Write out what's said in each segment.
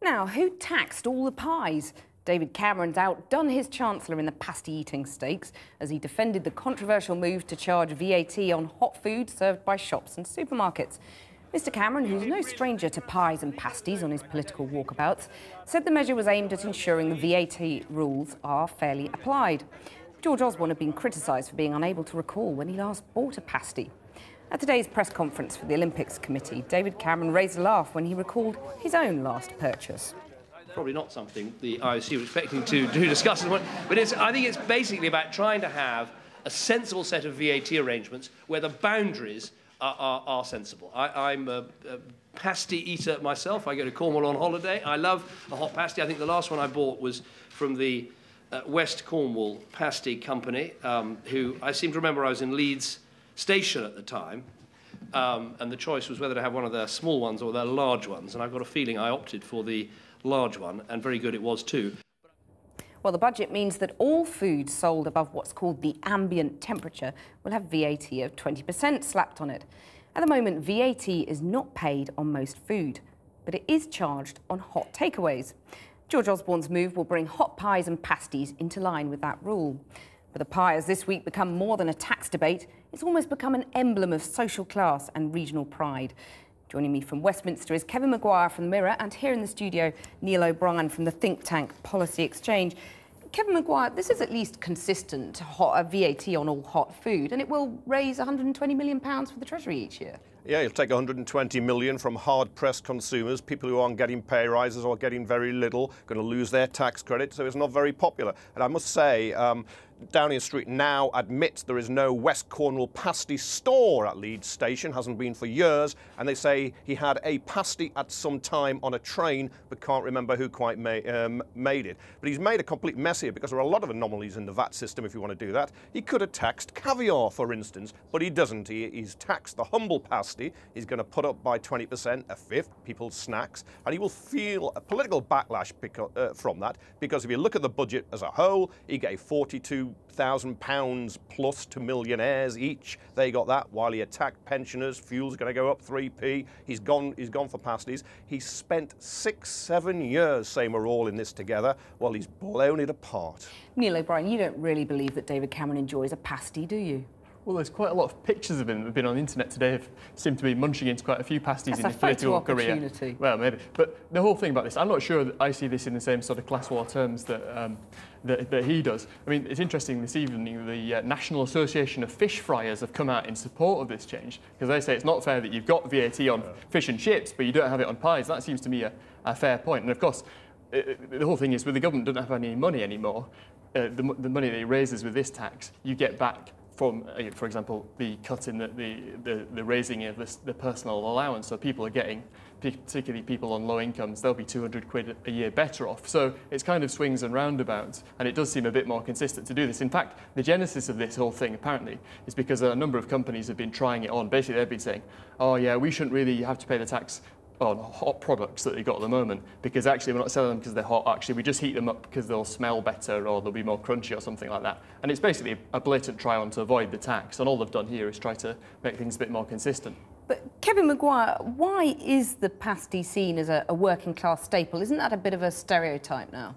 Now, who taxed all the pies? David Cameron's outdone his Chancellor in the pasty-eating stakes as he defended the controversial move to charge VAT on hot food served by shops and supermarkets. Mr Cameron, who's no stranger to pies and pasties on his political walkabouts, said the measure was aimed at ensuring the VAT rules are fairly applied. George Osborne had been criticised for being unable to recall when he last bought a pasty. At today's press conference for the Olympics Committee, David Cameron raised a laugh when he recalled his own last purchase. Probably not something the IOC were expecting to discuss, but I think it's basically about trying to have a sensible set of VAT arrangements where the boundaries are sensible. I'm a pasty eater myself. I go to Cornwall on holiday. I love a hot pasty. I think the last one I bought was from the West Cornwall Pasty Company, who I seem to remember I was in Leeds Station at the time, and the choice was whether to have one of their small ones or their large ones, and I've got a feeling I opted for the large one, and very good it was too. Well, the budget means that all food sold above what's called the ambient temperature will have VAT of 20% slapped on it. At the moment, VAT is not paid on most food, but it is charged on hot takeaways. George Osborne's move will bring hot pies and pasties into line with that rule. But the pie has this week become more than a tax debate. It's almost become an emblem of social class and regional pride. Joining me from Westminster is Kevin Maguire from the Mirror, and here in the studio, Neil O'Brien from the think tank Policy Exchange. Kevin Maguire, this is at least consistent VAT on all hot food, and it will raise £120 million for the Treasury each year. Yeah, you'll take 120 million from hard-pressed consumers, people who aren't getting pay rises or getting very little, going to lose their tax credit, so it's not very popular. And I must say, Downing Street now admits there is no West Cornwall pasty store at Leeds Station, hasn't been for years, and they say he had a pasty at some time on a train, but can't remember who quite made it. But he's made a complete mess here because there are a lot of anomalies in the VAT system if you want to do that. He could have taxed caviar, for instance, but he doesn't. He's taxed the humble pasty. He's going to put up by 20%, a fifth, people's snacks, and he will feel a political backlash from that, because if you look at the budget as a whole, he gave £42,000 plus to millionaires each. They got that while he attacked pensioners. Fuel's going to go up 3p. He's gone for pasties. He's spent 6-7 years saying we're all in this together. Well, he's blown it apart. Neil O'Brien, you don't really believe that David Cameron enjoys a pasty, do you? Well, there's quite a lot of pictures of him that have been on the internet today. Seem to be munching into quite a few pasties in his political career. Well, maybe. But the whole thing about this, I'm not sure that I see this in the same sort of class war terms that that he does. I mean, it's interesting this evening, the National Association of Fish Fryers have come out in support of this change, because they say it's not fair that you've got VAT on fish and chips, but you don't have it on pies. That seems to me a fair point. And of course, the whole thing is, with the government doesn't have any money anymore, the money that it raises with this tax, you get back from, for example, the cut in the raising of the personal allowance. So people are getting, particularly people on low incomes, they'll be 200 quid a year better off. So it's kind of swings and roundabouts, and it does seem a bit more consistent to do this. In fact, the genesis of this whole thing, apparently, is because a number of companies have been trying it on. Basically, they've been saying, oh yeah, we shouldn't really have to pay the tax on hot products that they've got at the moment, because actually we're not selling them because they're hot, actually we just heat them up because they'll smell better or they'll be more crunchy or something like that. And it's basically a blatant try on to avoid the tax, and all they've done here is try to make things a bit more consistent. But Kevin Maguire, why is the pasty seen as a working class staple? Isn't that a bit of a stereotype now?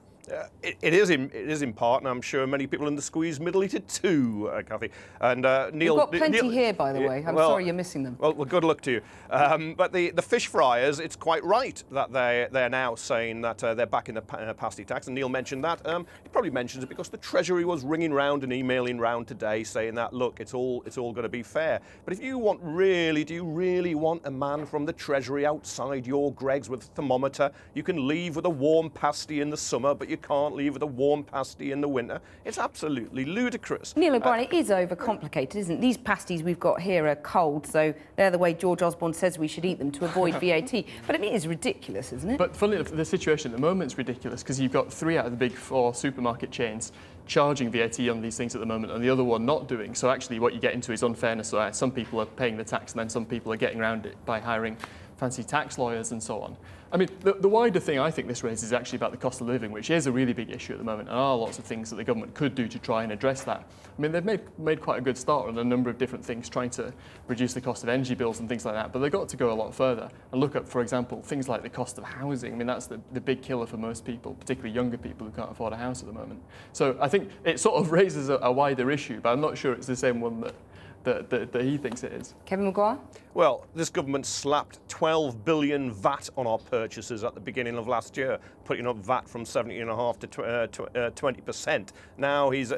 It is in part, and I'm sure many people in the squeezed middle eat it too, Cathy. And We've Neil, got plenty here, by the way. I'm sorry you're missing them. Well, good luck to you. But the fish fryers, it's quite right that they're now saying that they're back in the pasty tax, and Neil mentioned that. He probably mentions it because the Treasury was ringing round and emailing round today saying that, look, it's all going to be fair. But if you want do you really want a man from the Treasury outside your Greggs with a thermometer? You can leave with a warm pasty in the summer, but you can't leave with a warm pasty in the winter. It's absolutely ludicrous. Neil O'Brien, it is overcomplicated, isn't it? These pasties we've got here are cold, so they're the way George Osborne says we should eat them to avoid VAT. But it is ridiculous, isn't it? But funnily enough, the situation at the moment is ridiculous, because you've got 3 out of the big 4 supermarket chains charging VAT on these things at the moment, and the other one not doing. So actually what you get into is unfairness. So some people are paying the tax, and then some people are getting around it by hiring fancy tax lawyers and so on. I mean, the wider thing I think this raises is actually about the cost of living, which is a really big issue at the moment, and there are lots of things that the government could do to try and address that. I mean, they've made quite a good start on a number of different things, trying to reduce the cost of energy bills and things like that, but they've got to go a lot further and look at, for example, things like the cost of housing. I mean, that's the big killer for most people, particularly younger people who can't afford a house at the moment. So I think it sort of raises a wider issue, but I'm not sure it's the same one that he thinks it is. Kevin Maguire? Well, this government slapped 12 billion VAT on our purchases at the beginning of last year, putting up VAT from 17.5% to 20%. Now he's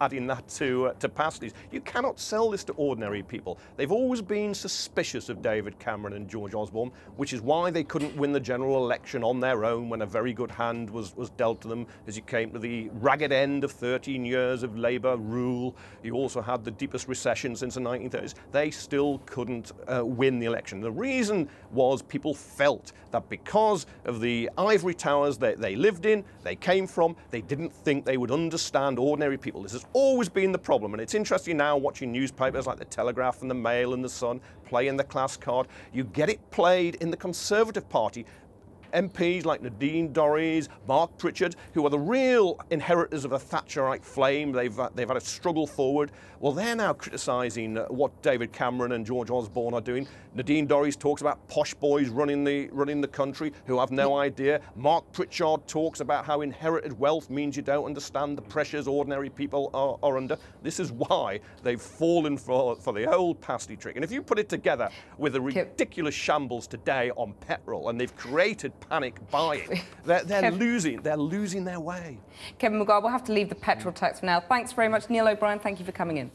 adding that to pasties. You cannot sell this to ordinary people. They've always been suspicious of David Cameron and George Osborne, which is why they couldn't win the general election on their own when a very good hand was dealt to them as you came to the ragged end of 13 years of Labour rule. You also had the deepest recession since the 1930s. They still couldn't win the election. The reason was people felt that because of the ivory towers that they lived in, they came from, they didn't think they would understand ordinary people. This has always been the problem, and it's interesting now watching newspapers like the Telegraph and the Mail and the Sun playing the class card. You get it played in the Conservative Party. MPs like Nadine Dorries, Mark Pritchard, who are the real inheritors of a Thatcherite flame. They've had a struggle forward. Well, they're now criticising what David Cameron and George Osborne are doing. Nadine Dorries talks about posh boys running the country who have no idea. Mark Pritchard talks about how inherited wealth means you don't understand the pressures ordinary people are under. This is why they've fallen for the old pasty trick. And if you put it together with the ridiculous shambles today on petrol, and they've created panic buying, they're losing their way. Kevin Maguire, we'll have to leave the petrol tax for now. Thanks very much, Neil O'Brien. Thank you for coming in.